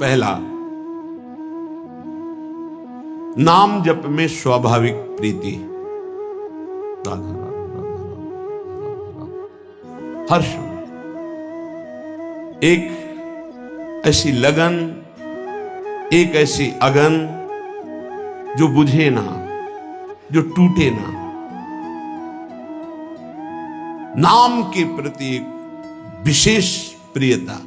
पहला, नाम जप में स्वाभाविक प्रीति, राधा राधा राधा राधा, हर्ष, एक ऐसी लगन, एक ऐसी अगन जो बुझे ना, जो टूटे ना। नाम के प्रति एक विशेष प्रियता।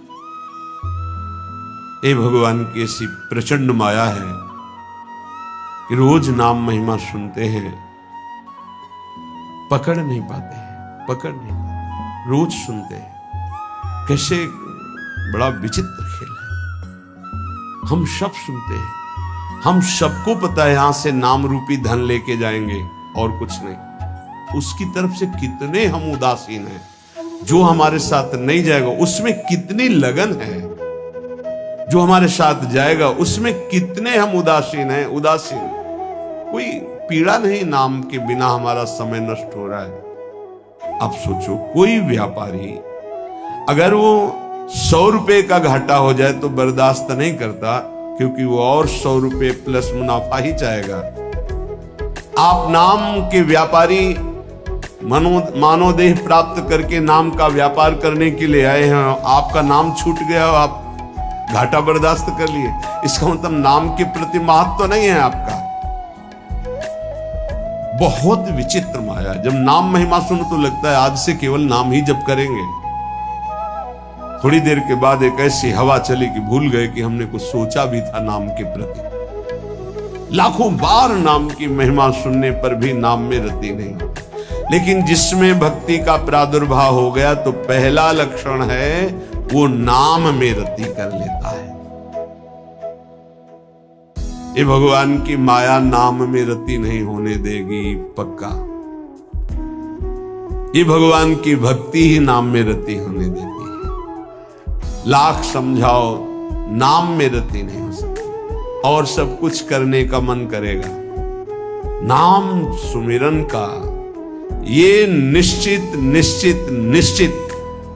ये भगवान की ऐसी प्रचंड माया है कि रोज नाम महिमा सुनते हैं, पकड़ नहीं पाते हैं, पकड़ नहीं पाते, रोज सुनते हैं। कैसे बड़ा विचित्र खेल है। हम सब सुनते हैं, हम सबको पता है यहां से नाम रूपी धन लेके जाएंगे और कुछ नहीं। उसकी तरफ से कितने हम उदासीन हैं। जो हमारे साथ नहीं जाएगा उसमें कितनी लगन है, जो हमारे साथ जाएगा उसमें कितने हम उदासीन हैं। उदासीन, कोई पीड़ा नहीं, नाम के बिना हमारा समय नष्ट हो रहा है। अब सोचो, कोई व्यापारी अगर वो 100 रुपए का घाटा हो जाए तो बर्दाश्त नहीं करता, क्योंकि वो और 100 रुपए प्लस मुनाफा ही चाहेगा। आप नाम के व्यापारी मानवदेह प्राप्त करके नाम का व्यापार करने के लिए आए हैं, आपका नाम छूट गया, आप घाटा बर्दाश्त कर लिए, इसका मतलब नाम के प्रति महत्व तो नहीं है आपका। बहुत विचित्र माया। जब नाम महिमा सुनो तो लगता है आज से केवल नाम ही जप करेंगे। थोड़ी देर के बाद एक ऐसी हवा चली कि भूल गए कि हमने कुछ सोचा भी था नाम के प्रति। लाखों बार नाम की महिमा सुनने पर भी नाम में रति नहीं। लेकिन जिसमें भक्ति का प्रादुर्भाव हो गया तो पहला लक्षण है वो नाम में रति कर लेता है। ये भगवान की माया नाम में रति नहीं होने देगी, पक्का। ये भगवान की भक्ति ही नाम में रति होने देती है। लाख समझाओ, नाम में रति नहीं हो सकती। और सब कुछ करने का मन करेगा। नाम सुमिरन का ये निश्चित निश्चित निश्चित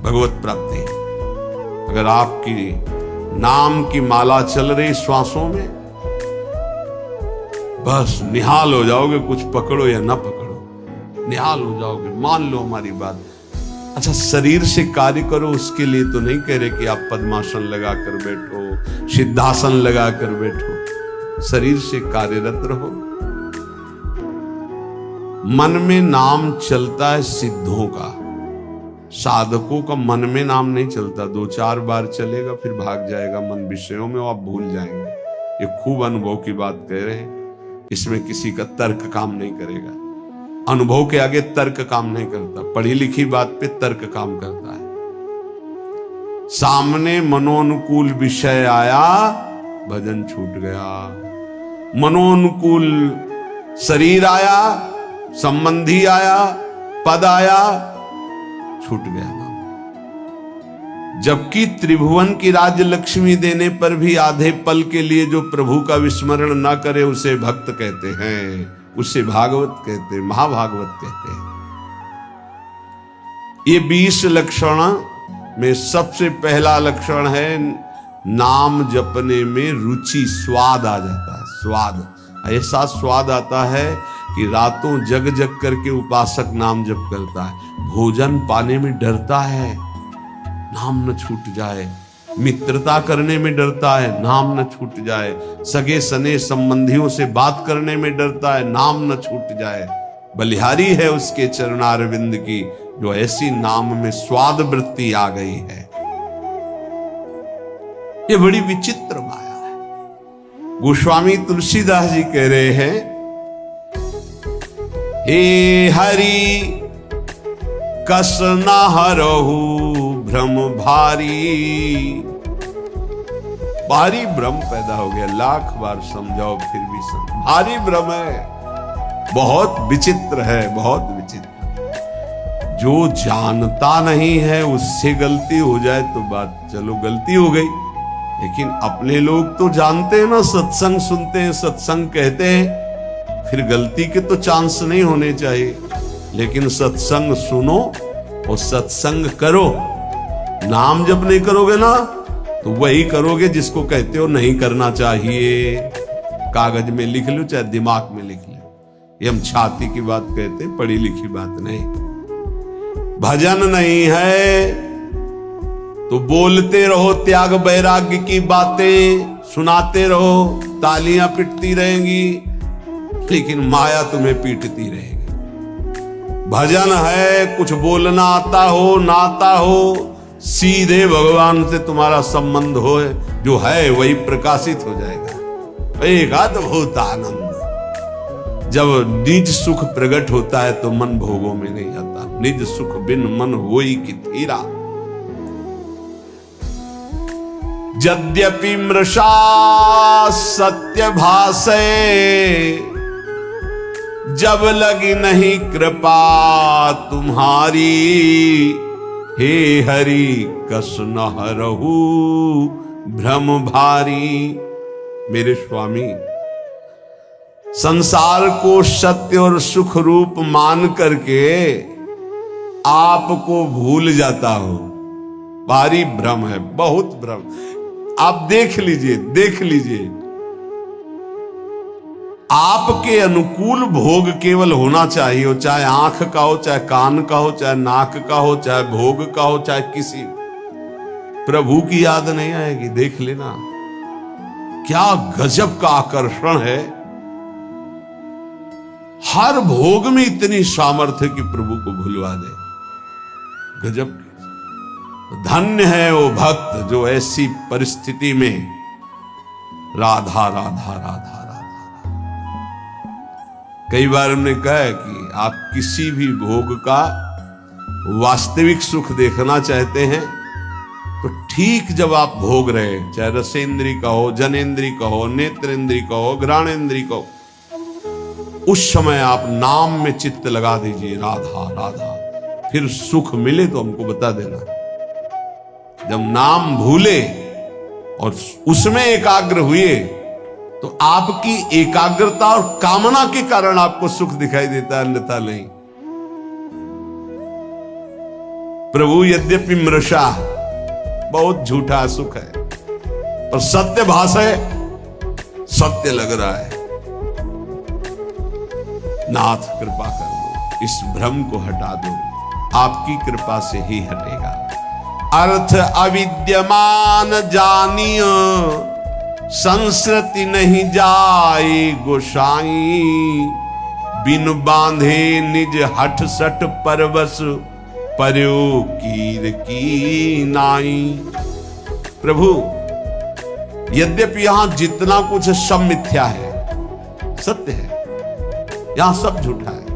भगवत प्राप्ति है। अगर आपकी नाम की माला चल रही श्वासों में, बस निहाल हो जाओगे, कुछ पकड़ो या ना पकड़ो, निहाल हो जाओगे। मान लो हमारी बात। अच्छा, शरीर से कार्य करो, उसके लिए तो नहीं कह रहे कि आप पद्मासन लगाकर बैठो, सिद्धासन लगाकर बैठो। शरीर से कार्यरत रहो। मन में नाम चलता है सिद्धों का, साधकों का मन में नाम नहीं चलता। 2-4 बार चलेगा फिर भाग जाएगा मन विषयों में, आप भूल जाएंगे। ये खूब अनुभव की बात कह रहे हैं। इसमें किसी का तर्क काम नहीं करेगा। अनुभव के आगे तर्क काम नहीं करता। पढ़ी लिखी बात पे तर्क काम करता है। सामने मनोनुकूल विषय आया, भजन छूट गया। मनोनुकूल शरीर आया, संबंधी आया, पद आया, छूट गया नाम। जबकि त्रिभुवन की राज्य लक्ष्मी देने पर भी आधे पल के लिए जो प्रभु का विस्मरण ना करे उसे भक्त कहते हैं, उसे भागवत कहते हैं, महाभागवत कहते हैं। ये 20 लक्षण में सबसे पहला लक्षण है नाम जपने में रुचि, स्वाद आ जाता है। स्वाद, ऐसा स्वाद आता है कि रातों जग जग करके उपासक नाम जप करता है। भोजन पाने में डरता है, नाम न छूट जाए। मित्रता करने में डरता है, नाम न छूट जाए। सगे सने संबंधियों से बात करने में डरता है, नाम न छूट जाए। बलिहारी है उसके चरणारविंद की, जो ऐसी नाम में स्वाद वृत्ति आ गई है। ये बड़ी विचित्र माया है। गोस्वामी तुलसीदास जी कह रहे हैं, हे हरि कस न हरहु भ्रम भारी। भारी भ्रम पैदा हो गया, लाख बार समझाओ फिर भी समझ। भारी भ्रम है, बहुत विचित्र है, बहुत विचित्र। जो जानता नहीं है उससे गलती हो जाए तो बात चलो गलती हो गई, लेकिन अपने लोग तो जानते हैं ना, सत्संग सुनते हैं, सत्संग कहते हैं, फिर गलती के तो चांस नहीं होने चाहिए। लेकिन सत्संग सुनो और सत्संग करो। नाम जब नहीं करोगे ना तो वही करोगे जिसको कहते हो नहीं करना चाहिए। कागज में लिख लो चाहे दिमाग में लिख लो, ये हम छाती की बात कहते, पढ़ी लिखी बात नहीं। भजन नहीं है तो बोलते रहो त्याग वैराग्य की बातें, सुनाते रहो, तालियां पिटती रहेंगी, लेकिन माया तुम्हें पीटती रहेगी। भजन है कुछ बोलना आता हो ना आता हो, सीधे भगवान से तुम्हारा संबंध हो, जो है वही प्रकाशित हो जाएगा। एक अद्भुत आनंद, जब निज सुख प्रकट होता है तो मन भोगों में नहीं आता। निज सुख बिन मन होई कि थीरा। यद्यपि मृषा सत्य भाषे, जब लगी नहीं कृपा तुम्हारी, हे हरि कस न हरहु भ्रम भारी। मेरे स्वामी, संसार को सत्य और सुख रूप मान करके आपको भूल जाता हूं। भारी भ्रम है, बहुत भ्रम। आप देख लीजिए, देख लीजिए, आपके अनुकूल भोग केवल होना चाहिए, हो चाहे आंख का हो, चाहे कान का हो, चाहे नाक का हो, चाहे भोग का हो, चाहे किसी। प्रभु की याद नहीं आएगी। देख लेना क्या गजब का आकर्षण है। हर भोग में इतनी सामर्थ्य कि प्रभु को भुलवा दे। गजब। धन्य है वो भक्त जो ऐसी परिस्थिति में राधा राधा राधा राधा। कई बार हमने कहा है कि आप किसी भी भोग का वास्तविक सुख देखना चाहते हैं तो ठीक जब आप भोग रहे, चाहे रसेंद्री का हो, जनेंद्री का हो, नेत्रेंद्री का हो, घ्राणेंद्री का हो, उस समय आप नाम में चित्त लगा दीजिए, राधा राधा। फिर सुख मिले तो हमको बता देना। जब नाम भूले और उसमें एकाग्र हुए तो आपकी एकाग्रता और कामना के कारण आपको सुख दिखाई देता है, अन्यथा नहीं। प्रभु यद्यपि मृषा, बहुत झूठा सुख है, और सत्य भास है, सत्य लग रहा है। नाथ कृपा कर दो, इस भ्रम को हटा दो, आपकी कृपा से ही हटेगा। अर्थ अविद्यमान जानियो, संस्कृति नहीं जाए गोसाई। बिन बांधे निज हठ सठ परवश, पर्यो कीर की नाई। प्रभु, यद्यपि यहां जितना कुछ सब मिथ्या है, सत्य है, यहां सब झूठा है।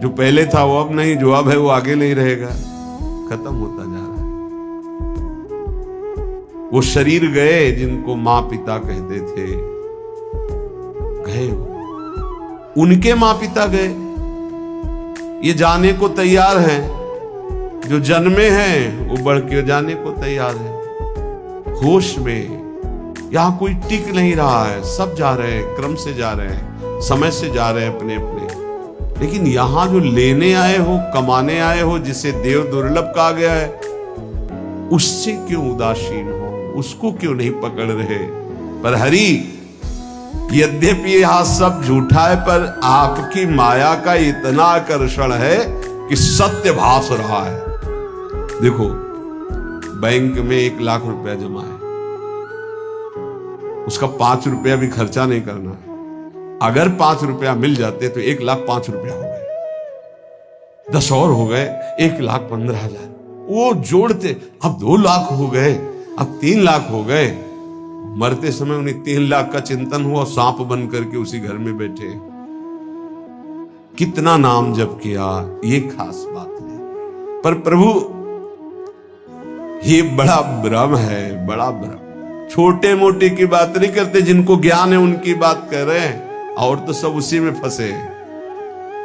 जो पहले था वो अब नहीं, जो अब है वो आगे नहीं रहेगा, खत्म होता जा रहा है। वो शरीर गए जिनको मां पिता कहते थे, गए, उनके मां पिता गए। ये जाने को तैयार हैं, जो जन्मे हैं वो बढ़ के जाने को तैयार है। होश में यहां कोई टिक नहीं रहा है, सब जा रहे हैं, क्रम से जा रहे हैं, समय से जा रहे हैं अपने अपने। लेकिन यहां जो लेने आए हो, कमाने आए हो, जिसे देव दुर्लभ कहा गया है, उससे क्यों उदासीन हो, उसको क्यों नहीं पकड़ रहे। पर हरि, यद्यपि यहां सब झूठा है, पर आपकी माया का इतना आकर्षण है कि सत्य भास रहा है। देखो, बैंक में 1 लाख रुपया जमा है, उसका 5 रुपया भी खर्चा नहीं करना है। अगर 5 रुपया मिल जाते तो 1,05,000 रुपया हो गए, 10 और हो गए, 1,15,000। वो जोड़ते अब 2 लाख हो गए, अब 3 लाख हो गए। मरते समय उन्हें 3 लाख का चिंतन हुआ, सांप बन करके उसी घर में बैठे। कितना नाम जप किया, ये खास बात है। पर प्रभु, ये बड़ा भ्रम है, बड़ा भ्रम। छोटे मोटे की बात नहीं करते, जिनको ज्ञान है उनकी बात कर रहे हैं, और तो सब उसी में फंसे।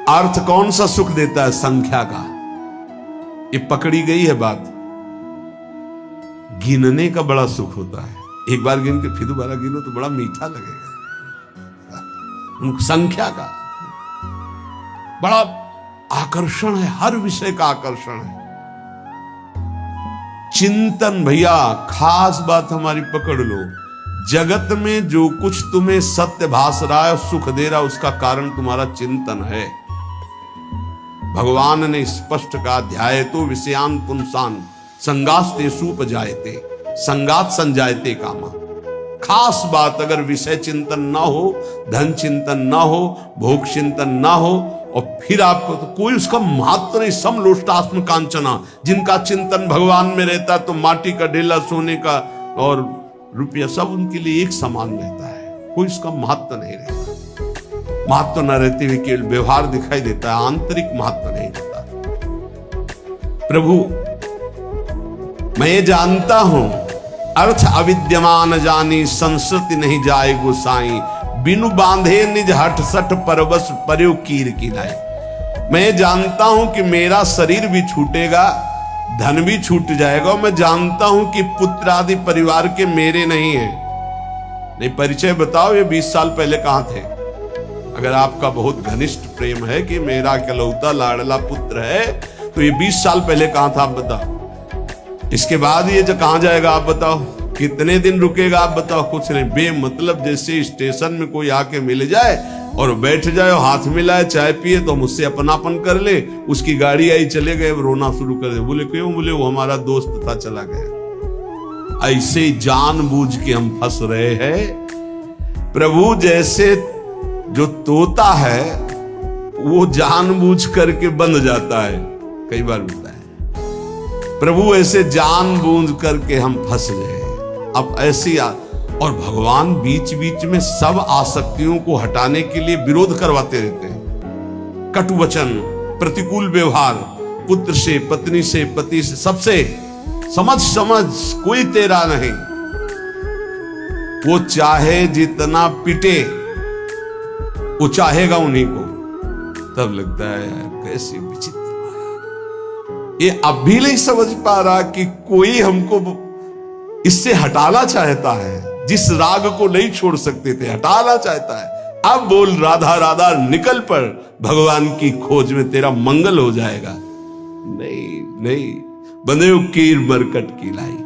अर्थ कौन सा सुख देता है? संख्या का। ये पकड़ी गई है बात। गिनने का बड़ा सुख होता है, एक बार गिन के फिर दोबारा गिनो तो बड़ा मीठा लगेगा। संख्या का बड़ा आकर्षण है, हर विषय का आकर्षण है। चिंतन, भैया खास बात हमारी पकड़ लो, जगत में जो कुछ तुम्हें सत्य भास रहा है, सुख दे रहा है, उसका कारण तुम्हारा चिंतन है। भगवान ने स्पष्ट कहा, ध्यायतो विषयान पुंसान संगास्ते सुपजायते संगात संजायते कामा। खास बात, अगर विषय चिंतन ना हो, धन चिंतन ना हो, भोग चिंतन ना हो, और फिर आपको तो कोई उसका महत्व नहीं। समलोष्टास्म कांचना, जिनका चिंतन भगवान में रहता है तो माटी का ढेला, सोने का और रुपया सब उनके लिए एक समान रहता है, कोई उसका महत्व नहीं रहता। महत्व न रहते हुए केवल व्यवहार दिखाई देता है, आंतरिक महत्व नहीं रहता। प्रभु मैं ये जानता हूं, अर्थ अविद्यमान जानी, संस्कृति नहीं जाए गोसाई, बिनु बांधे निज हठ सठ परवश पर्यो कीर की लाए। मैं जानता हूं कि मेरा शरीर भी छूटेगा, धन भी छूट जाएगा। मैं जानता हूं कि पुत्र आदि परिवार के मेरे नहीं है। नहीं, परिचय बताओ, ये 20 साल पहले कहां थे? अगर आपका बहुत घनिष्ठ प्रेम है कि मेरा इकलौता लाडला पुत्र है, तो ये 20 साल पहले कहां था आप बताओ। इसके बाद ये जो कहां जाएगा आप बताओ, कितने दिन रुकेगा आप बताओ। कुछ नहीं, बेमतलब जैसे स्टेशन में कोई आके मिल जाए और बैठ जाए, हाथ मिलाए, चाय पिए तो मुझसे अपनापन कर ले, उसकी गाड़ी आई, चले गए, रोना शुरू कर दे। बोले क्यों? बोले वो हमारा दोस्त था, चला गया। ऐसे जानबूझ के हम फंस रहे हैं। प्रभु जैसे जो तोता है वो जानबूझ करके बंद जाता है, कई बार होता है। प्रभु ऐसे जानबूझ करके हम फंस गए। अब ऐसी और भगवान बीच बीच में सब आसक्तियों को हटाने के लिए विरोध करवाते रहते हैं। कटु वचन, प्रतिकूल व्यवहार, पुत्र से, पत्नी से, पति से, सबसे समझ कोई तेरा नहीं। वो चाहे जितना पिटे, वो चाहेगा उन्हीं को। तब लगता है यार कैसी विचित्र माया। ये अब भी नहीं समझ पा रहा कि कोई हमको इससे हटाना चाहता है। जिस राग को नहीं छोड़ सकते थे, हटाना चाहता है। अब बोल राधा राधा, निकल पड़ भगवान की खोज में, तेरा मंगल हो जाएगा। नहीं, बंदे कीर मरकट की लाई।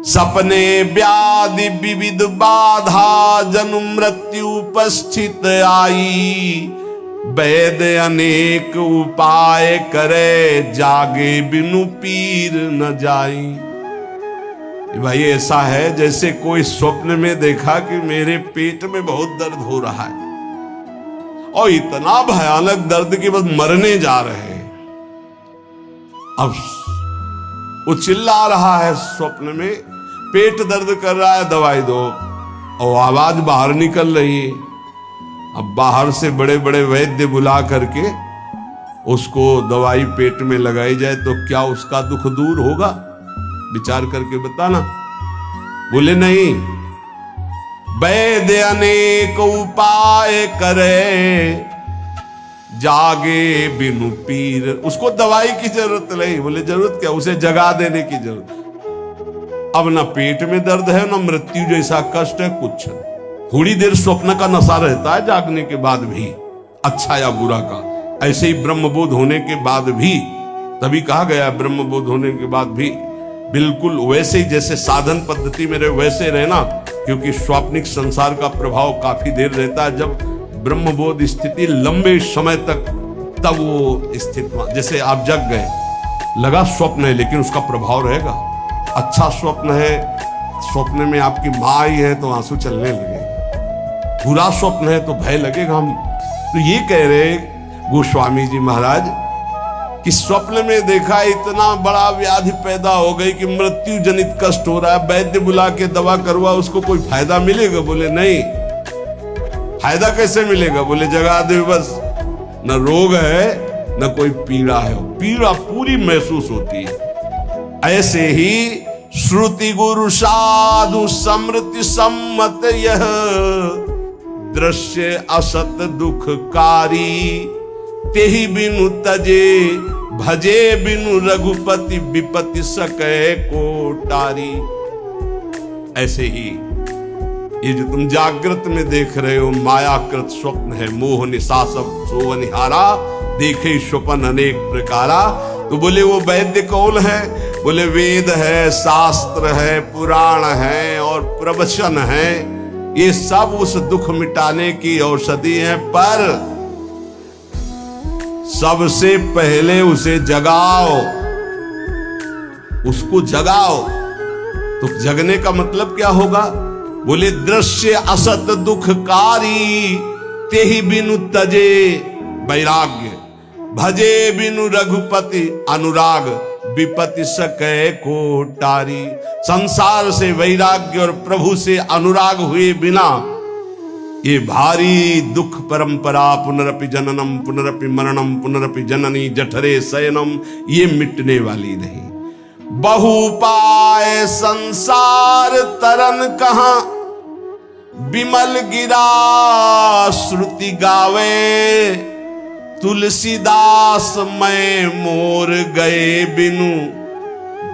सपने व्याधि विविध बाधा, जन्म मृत्यु उपस्थित आई। वैद्य अनेक उपाय करे, जागे बिनु पीर न जाई। भाई ऐसा है जैसे कोई स्वप्न में देखा कि मेरे पेट में बहुत दर्द हो रहा है, और इतना भयानक दर्द कि बस मरने जा रहे हैं। अब वो चिल्ला रहा है स्वप्न में, पेट दर्द कर रहा है, दवाई दो, और आवाज बाहर निकल रही है। अब बाहर से बड़े बड़े वैद्य बुला करके उसको दवाई पेट में लगाई जाए तो क्या उसका दुख दूर होगा? विचार करके बताना। बोले नहीं, वैद्य अनेक उपाय करे, जागे बिनु पीर। उसको दवाई की जरूरत नहीं। बोले जरूरत क्या? उसे जगा देने की जरूरत। अब ना पेट में दर्द है, ना मृत्यु जैसा कष्ट है, कुछ। थोड़ी देर स्वप्न का नशा रहता है जागने के बाद भी, अच्छा या बुरा का। ऐसे ही ब्रह्मबोध होने के बाद भी, तभी कहा गया ब्रह्मबोध होने के बाद भी बिल्कुल वैसे ही जैसे साधन पद्धति में रहे वैसे रहना, क्योंकि स्वाप्निक संसार का प्रभाव काफी देर रहता है। जब ब्रह्मबोध स्थिति लंबे समय तक, तब वो स्थिति, जैसे आप जग गए, लगा स्वप्न है लेकिन उसका प्रभाव रहेगा। अच्छा स्वप्न है, स्वप्न में आपकी माँ आई है तो आंसू चलने लगे। बुरा स्वप्न है तो भय लगेगा। हम तो ये कह रहे गोस्वामी जी महाराज कि स्वप्न में देखा इतना बड़ा व्याधि पैदा हो गई कि मृत्यु जनित कष्ट हो रहा है, वैद्य बुला के दवा करवा, उसको कोई फायदा मिलेगा? बोले नहीं। फायदा कैसे मिलेगा? बोले जगा दे बस। न रोग है न कोई पीड़ा है, पीड़ा पूरी महसूस होती है। ऐसे ही श्रुति गुरु साधु समृति सम्मत यह दृश्य असत दुखकारी, तेहि बिनु तजे भजे बिनु रघुपति विपति सके कोटारी। ऐसे ही ये जो तुम जागृत में देख रहे हो मायाकृत स्वप्न है, मोह निशा सब सोवनिहारा, देखे स्वप्न अनेक प्रकारा। तो बोले वो वैद्य कौन है? बोले वेद है, शास्त्र है, पुराण है और प्रवचन है, ये सब उस दुख मिटाने की औषधि है, पर सबसे पहले उसे जगाओ, उसको जगाओ। तो जगने का मतलब क्या होगा? बोले दृश्य असत दुखकारी, तेहि बिनु तजे वैराग्य, भजे बिनु रघुपति अनुराग, विपत्ति सकै को टारी। संसार से वैराग्य और प्रभु से अनुराग हुए बिना ये भारी दुख परंपरा, पुनरपि जननम पुनरपि मरणम पुनरपि जननी जठरे शयनम, ये मिटने वाली नहीं। बहु पाए संसार तरन कहां, विमल गिरा श्रुति गावे, तुलसीदास मैं मोर गए बिनु,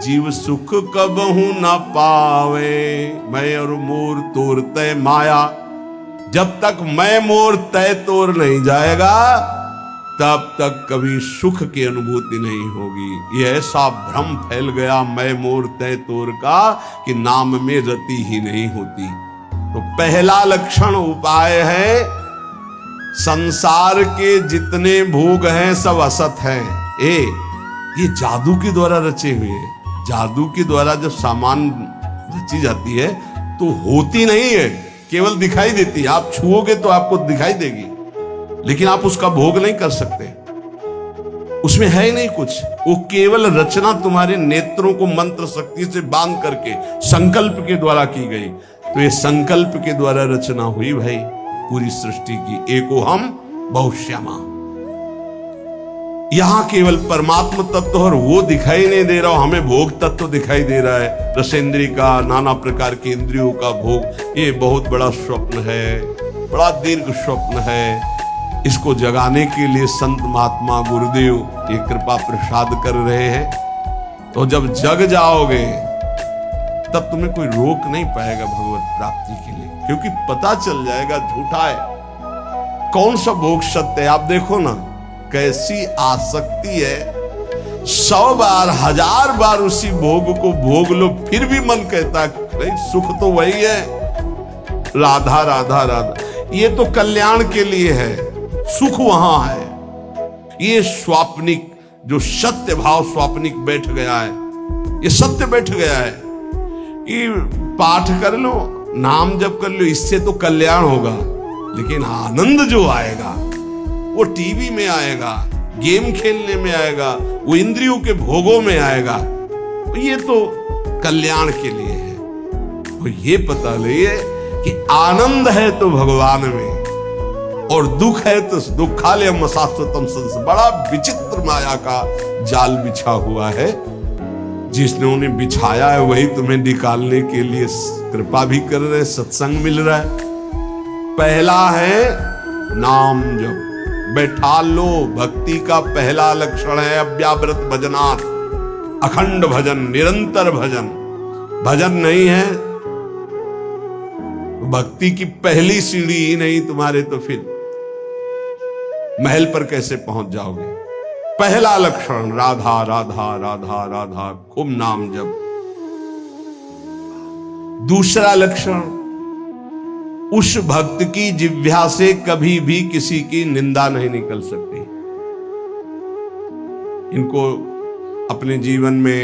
जीव सुख कबहू न पावे। मैं और मोर तोर तय माया, जब तक मैं मोर तय तोर नहीं जाएगा तब तक कभी सुख की अनुभूति नहीं होगी। ये ऐसा भ्रम फैल गया मैं मोर तय तोर का कि नाम में रति ही नहीं होती। तो पहला लक्षण उपाय है, संसार के जितने भोग हैं सब असत हैं। ये जादू के द्वारा रचे हुए हैं। जादू के द्वारा जब सामान रची जाती है तो होती नहीं है, केवल दिखाई देती है। आप छुओगे तो आपको दिखाई देगी, लेकिन आप उसका भोग नहीं कर सकते, उसमें है ही नहीं कुछ। वो केवल रचना तुम्हारे नेत्रों को मंत्र शक्ति से बांध करके संकल्प के द्वारा की गई। तो ये संकल्प के द्वारा रचना हुई भाई पूरी सृष्टि की। एको हम बहुश्यामा, यहां केवल परमात्म तत्व और वो दिखाई नहीं दे रहा, हमें भोग तत्व दिखाई दे रहा है। रसेंद्रिय का, नाना प्रकार के इंद्रियों का भोग, ये बहुत बड़ा स्वप्न है, बड़ा दीर्घ स्वप्न है। इसको जगाने के लिए संत महात्मा गुरुदेव ये कृपा प्रसाद कर रहे हैं। तो जब जग जाओगे तब तुम्हें कोई रोक नहीं पाएगा भगवत प्राप्ति के लिए, क्योंकि पता चल जाएगा झूठा है, कौन सा भोग सत्य है। आप देखो ना कैसी आसक्ति है, 100 बार 1000 बार उसी भोग को भोग लो फिर भी मन कहता भाई सुख तो वही है, राधा राधा राधा। ये तो कल्याण के लिए है, सुख वहां है। ये स्वाप्निक जो सत्य भाव स्वाप्निक बैठ गया है, ये सत्य बैठ गया है। ये पाठ कर लो, नाम जप कर लो, इससे तो कल्याण होगा, लेकिन आनंद जो आएगा वो टीवी में आएगा, गेम खेलने में आएगा, वो इंद्रियों के भोगों में आएगा। ये तो कल्याण के लिए है। तो ये पता लिए कि आनंद है तो भगवान में, और दुख है तो दुखालयम शाश्वतम संस। बड़ा विचित्र माया का जाल बिछा हुआ है, जिसने उन्हें बिछाया है वही तुम्हें निकालने के लिए कृपा भी कर रहे, सत्संग मिल रहा है। पहला है नाम जप, बैठा लो। भक्ति का पहला लक्षण है अव्यावृत भजनात्, अखंड भजन, निरंतर भजन। भजन नहीं है भक्ति की पहली सीढ़ी ही नहीं तुम्हारे, तो फिर महल पर कैसे पहुंच जाओगे। पहला लक्षण राधा राधा राधा राधा, खूब नाम जप। दूसरा लक्षण, उस भक्त की जिह्वा से कभी भी किसी की निंदा नहीं निकल सकती। इनको अपने जीवन में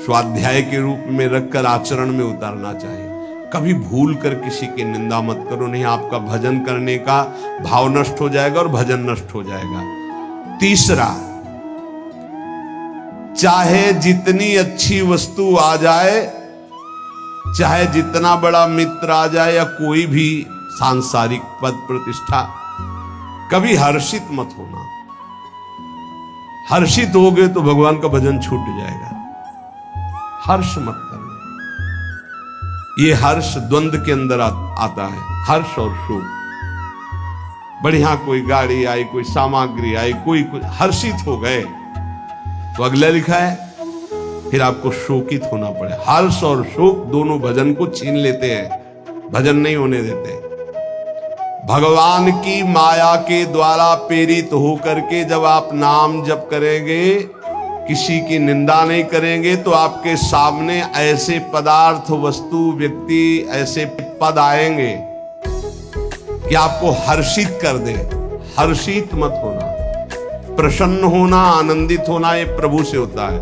स्वाध्याय के रूप में रखकर आचरण में उतारना चाहिए। कभी भूल कर किसी की निंदा मत करो, नहीं आपका भजन करने का भाव नष्ट हो जाएगा और भजन नष्ट हो जाएगा। तीसरा, चाहे जितनी अच्छी वस्तु आ जाए, चाहे जितना बड़ा मित्र आ जाए या कोई भी सांसारिक पद प्रतिष्ठा, कभी हर्षित मत होना। हर्षित हो गए तो भगवान का भजन छूट जाएगा। हर्ष मत करना। ये हर्ष द्वंद्व के अंदर आता है, हर्ष और शोक। बढ़िया कोई गाड़ी आई, कोई सामग्री आई, कोई हर्षित हो गए तो अगला लिखा है फिर आपको शोकित होना पड़े। हर्ष और शोक दोनों भजन को छीन लेते हैं, भजन नहीं होने देते। भगवान की माया के द्वारा प्रेरित होकर के जब आप नाम जप करेंगे किसी की निंदा नहीं करेंगे तो आपके सामने ऐसे पदार्थ, वस्तु, व्यक्ति, ऐसे पद आएंगे कि आपको हर्षित कर दे। हर्षित मत होना, प्रसन्न होना, आनंदित होना ये प्रभु से होता है,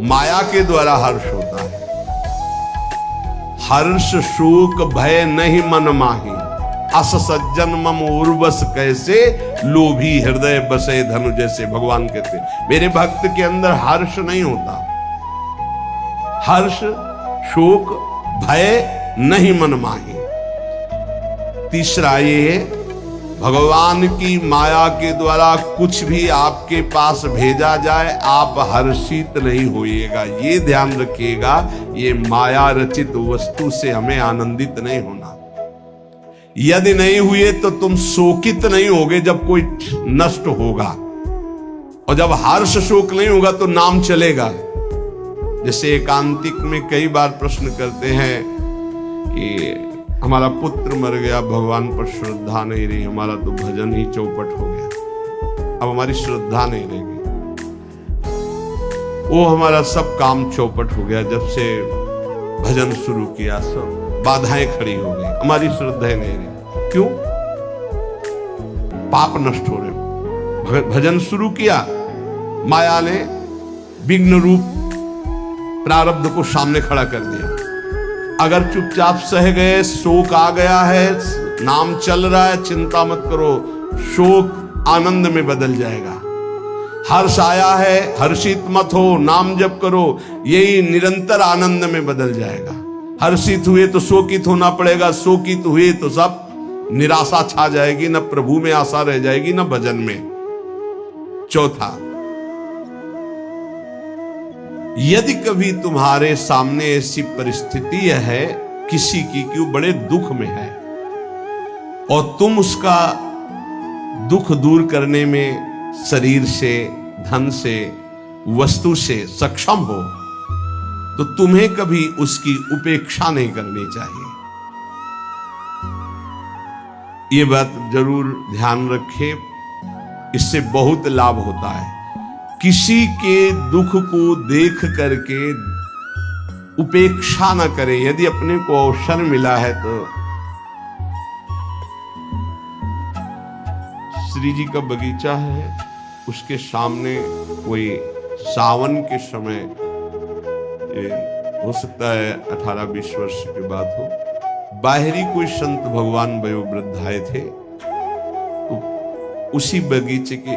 माया के द्वारा हर्ष होता है। हर्ष शोक भय नहीं मन माही, अस सज्जन मम उर्वस कैसे, लोभी हृदय बसे धनु जैसे। भगवान कहते मेरे भक्त के अंदर हर्ष नहीं होता। हर्ष शोक भय नहीं मन माही। तीसरा ये, भगवान की माया के द्वारा कुछ भी आपके पास भेजा जाए आप हर्षित नहीं होइएगा। ये ध्यान रखिएगा, ये माया रचित वस्तु से हमें आनंदित नहीं होना। यदि नहीं हुए तो तुम शोकित नहीं होगे जब कोई नष्ट होगा, और जब हर्ष शोक नहीं होगा तो नाम चलेगा। जैसे एकांतिक में कई बार प्रश्न करते हैं कि हमारा पुत्र मर गया, भगवान पर श्रद्धा नहीं रही, हमारा तो भजन ही चौपट हो गया, अब हमारी श्रद्धा नहीं रहेगी। वो हमारा सब काम चौपट हो गया, जब से भजन शुरू किया सब बाधाएं खड़ी हो गई, हमारी श्रद्धा नहीं रही। क्यों? पाप नष्ट हो रहे। भजन शुरू किया, माया ने विघ्न रूप प्रारब्ध को सामने खड़ा कर दिया। अगर चुपचाप सह गए, शोक आ गया है, नाम चल रहा है, चिंता मत करो, शोक आनंद में बदल जाएगा। हर्ष आया है, हर्षित मत हो, नाम जप करो, यही निरंतर आनंद में बदल जाएगा। हर्षित हुए तो शोकित होना पड़ेगा, शोकित हुए तो सब निराशा छा जाएगी, न प्रभु में आशा रह जाएगी न भजन में। चौथा, यदि कभी तुम्हारे सामने ऐसी परिस्थिति है किसी की कि वो बड़े दुख में है और तुम उसका दुख दूर करने में शरीर से, धन से, वस्तु से सक्षम हो, तो तुम्हें कभी उसकी उपेक्षा नहीं करनी चाहिए। ये बात जरूर ध्यान रखें, इससे बहुत लाभ होता है। किसी के दुख को देख करके उपेक्षा न करें। यदि अपने को अवसर मिला है तो श्री जी का बगीचा है, उसके सामने कोई सावन के समय, हो सकता है 18-20 वर्ष की बात हो, बाहरी कोई संत भगवान वयोवृद्ध आए थे, तो उसी बगीचे के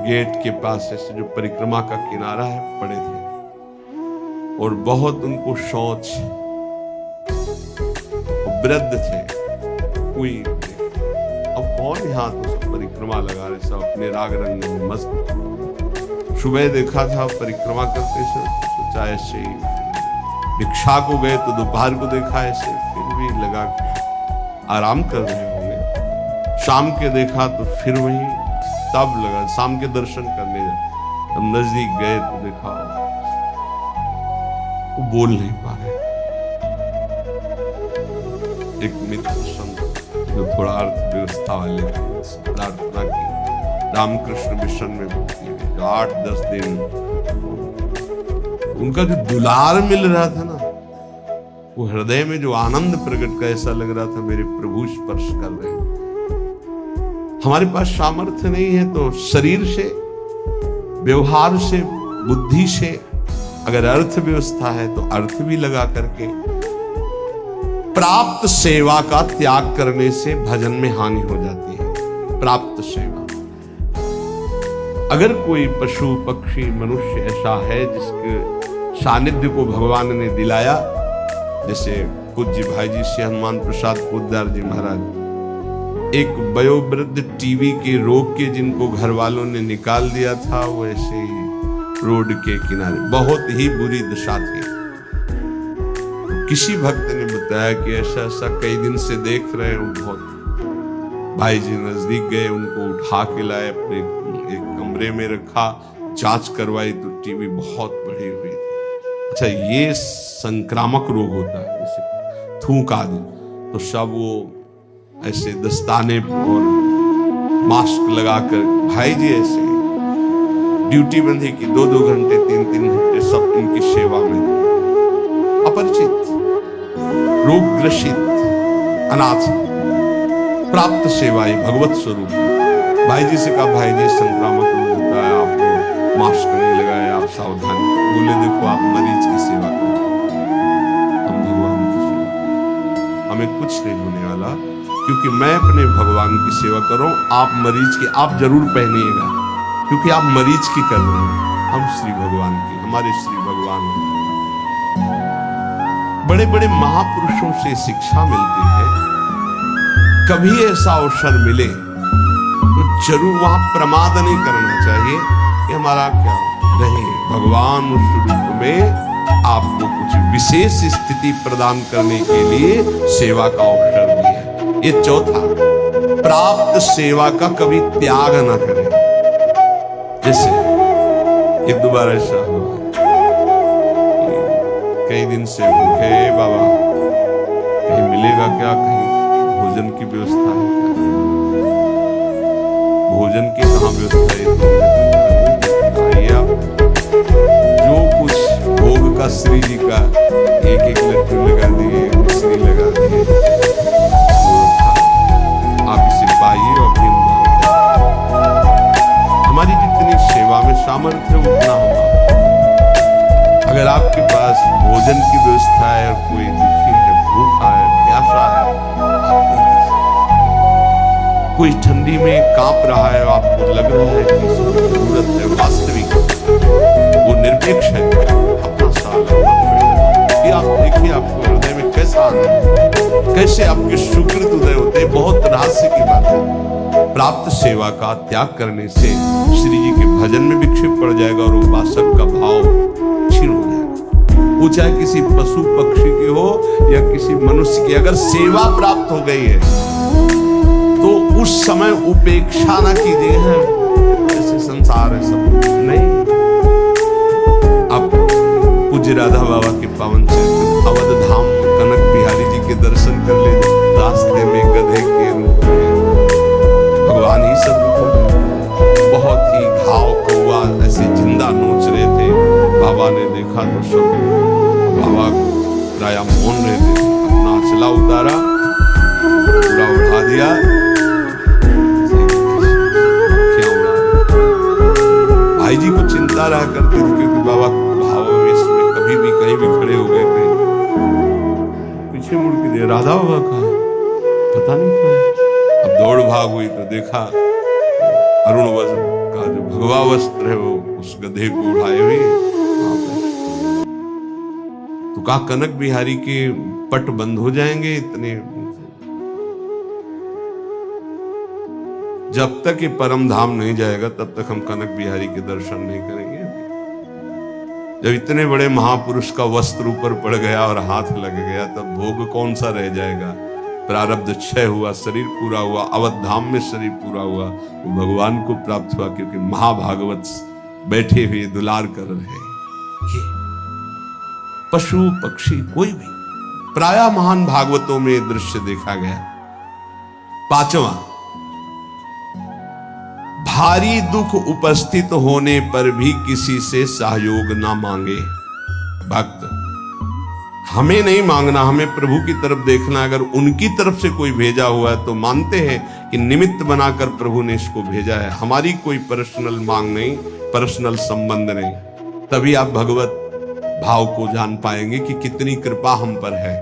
गेट के पास ऐसे जो परिक्रमा का किनारा है पड़े थे और बहुत उनको शौच, वृद्ध थे। कोई अब कौन यहाँ तो परिक्रमा लगा रहे, सब अपने राग रंग में मस्त। सुबह देखा था परिक्रमा करते से, सोचा ऐसे ही भिक्षा को गए तो दोपहर को देखा ऐसे, फिर भी लगा आराम कर रहे होंगे। शाम के देखा तो फिर वही, तब लगा शाम के दर्शन करने जाए, हम नजदीक गए तो देखा वो बोल नहीं पा रहे। एक मित्र संत जो थोड़ा अर्थव्यवस्था वाले थे, प्रार्थना की, रामकृष्ण मिशन में भर्ती हुए, जो 8-10 दिन उनका जो दुलार मिल रहा था ना, वो हृदय में जो आनंद प्रकट का, ऐसा लग रहा था मेरे प्रभु स्पर्श कर रहे हैं। हमारे पास सामर्थ्य नहीं है तो शरीर से, व्यवहार से, बुद्धि से, अगर अर्थव्यवस्था है तो अर्थ भी लगा करके, प्राप्त सेवा का त्याग करने से भजन में हानि हो जाती है। प्राप्त सेवा, अगर कोई पशु पक्षी मनुष्य ऐसा है जिसके सानिध्य को भगवान ने दिलाया, जैसे पूज्य भाई जी से हनुमान प्रसाद पोद्दार जी महाराज, एक वयोवृद्ध टीवी के रोग के जिनको घर वालों ने निकाल दिया था, वो ऐसे ही रोड के किनारे, बहुत ही बुरी दशा थी। किसी भक्त ने बताया कि ऐसा ऐसा कई दिन से देख रहे हैं, बहुत। भाई जी नजदीक गए, उनको उठा के लाए, अपने एक कमरे में रखा, जांच करवाई तो टीवी बहुत बढ़ी हुई थी। अच्छा, ये संक्रामक रोग होता है, जैसे थूक आदि, तो सब वो ऐसे दस्ताने और मास्क लगाकर, भाई जी ऐसे ड्यूटी बंधी की 2-2 घंटे 3-3 घंटे सब इनकी सेवा में। अपरिचित, रोग ग्रसित, अनाथ, प्राप्त सेवाएं भगवत स्वरूप। भाई जी से कहा, भाई जी संक्रामक रोग होता है, आप मास्क नहीं लगाए, आप सावधान। बोले देखो आप मरीज की सेवा करो, हम भगवान की सेवा, हमें कुछ नहीं होने वाला, क्योंकि मैं अपने भगवान की सेवा कर रहा हूं। आप मरीज की आप जरूर पहनिएगा, क्योंकि आप मरीज की कर रहे हैं, हम श्री भगवान की, हमारे श्री भगवान। बड़े बड़े महापुरुषों से शिक्षा मिलती है, कभी ऐसा अवसर मिले तो जरूर वहां प्रमाद नहीं करना चाहिए कि हमारा क्या नहीं, भगवान उस रूप में आपको कुछ विशेष स्थिति प्रदान करने के लिए सेवा का अवसर दिया। ये चौथा, प्राप्त सेवा का कभी त्याग ना करें। जैसे एक दो बार ऐसा हुआ, कई दिन से भूखे बाबा, कहीं मिलेगा क्या, कहीं भोजन की व्यवस्था है क्या? भोजन की कहाँ व्यवस्था है? आइए आप, जो कुछ भोग का श्री जी का एक एक लड्डू लगा दिए, श्री लगा दिए, आप इसे पाइए और फिर हमारी जितनी सेवा में सामर्थ्य है उतना होगा। अगर आपके पास भोजन की व्यवस्था है और कोई दुखी है, भूखा है, प्यासा है, आप नहीं दे सकते। कोई ठंडी में कांप रहा है, आपको लग रहा है कि इसकी जरूरत है, वास्तविक वो निरपेक्ष है, अपना साल आप देखिए आपको हृदय में कैसा आनंद, कैसे आपके सुकृत उदय होते हैं। बहुत रहस्य की बात है। प्राप्त सेवा का त्याग करने से श्री जी के भजन में विक्षेप पड़ जाएगा और उपासक का भाव क्षीण हो जाएगा। वो चाहे किसी पशु पक्षी की हो या किसी मनुष्य की, अगर सेवा प्राप्त हो गई है तो उस समय उपेक्षा ना कीजिए, जैसे संसार है सब नहीं। अब पूज्य राधा बाबा के पावन चरित्र अवध धाम कनक बिहारी जी के दर्शन कर ले, रास्ते में गधे के रूप में भगवान ही सब बहुत ही घाव कौवा ऐसे जिंदा नोच रहे थे। बाबा ने देखा तो सब बाबा प्राय मौन रहे थे, अपना चला उतारा, पूरा उठा दिया, भाई जी को चिंता रहा करते थे, क्योंकि बाबा भावावेश में कभी भी कहीं भी खड़े हो गए थे, पीछे मुड़ के दे, राधा बाबा कहाँ, पता नहीं कहाँ। अब दौड़ भाग हुई तो देखा अरुण वस्त्र का जो भगवा वस्त्र है वो उस गधे को उठाए हुए। तो कहा कनक बिहारी के पट बंद हो जाएंगे इतने, जब तक ये परम धाम नहीं जाएगा तब तक हम कनक बिहारी के दर्शन नहीं करेंगे। जब इतने बड़े महापुरुष का वस्त्र ऊपर पड़ गया और हाथ लग गया, तब भोग कौन सा रह जाएगा। प्रारब्ध क्षय हुआ, शरीर पूरा हुआ, अवध धाम में शरीर पूरा हुआ, वो भगवान को प्राप्त हुआ, क्योंकि महाभागवत बैठे हुए दुलार कर रहे। ये पशु पक्षी कोई भी, प्रायः महान भागवतों में दृश्य देखा गया। पांचवा, भारी दुख उपस्थित होने पर भी किसी से सहयोग ना मांगे। भक्त, हमें नहीं मांगना, हमें प्रभु की तरफ देखना। अगर उनकी तरफ से कोई भेजा हुआ है तो मानते हैं कि निमित्त बनाकर प्रभु ने इसको भेजा है, हमारी कोई पर्सनल मांग नहीं, पर्सनल संबंध नहीं। तभी आप भगवत भाव को जान पाएंगे कि कितनी कृपा हम पर है।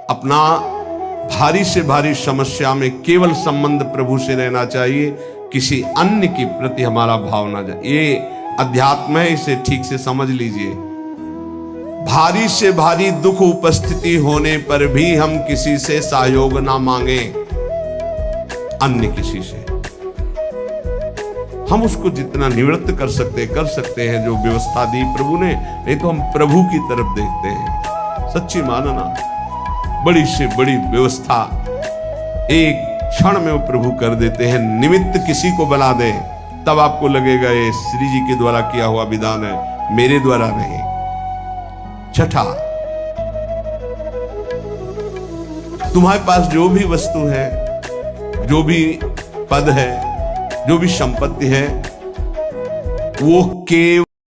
अपना भारी से भारी समस्या में केवल संबंध प्रभु से रहना चाहिए, किसी अन्य के प्रति हमारा भाव ना जाए। ये अध्यात्म है, इसे ठीक से समझ लीजिए। भारी से भारी दुख उपस्थिति होने पर भी हम किसी से सहयोग ना मांगे, अन्य किसी से। हम उसको जितना निवृत्त कर सकते हैं, जो व्यवस्था दी प्रभु ने, नहीं तो हम प्रभु की तरफ देखते हैं। सच्ची मानना, बड़ी से बड़ी व्यवस्था एक क्षण में वो प्रभु कर देते हैं। निमित्त किसी को बना दे, तब आपको लगेगा ये श्री जी के द्वारा किया हुआ विधान है, मेरे द्वारा नहीं। छठा, तुम्हारे पास जो भी वस्तु है, जो भी पद है, जो भी संपत्ति है, वो केवल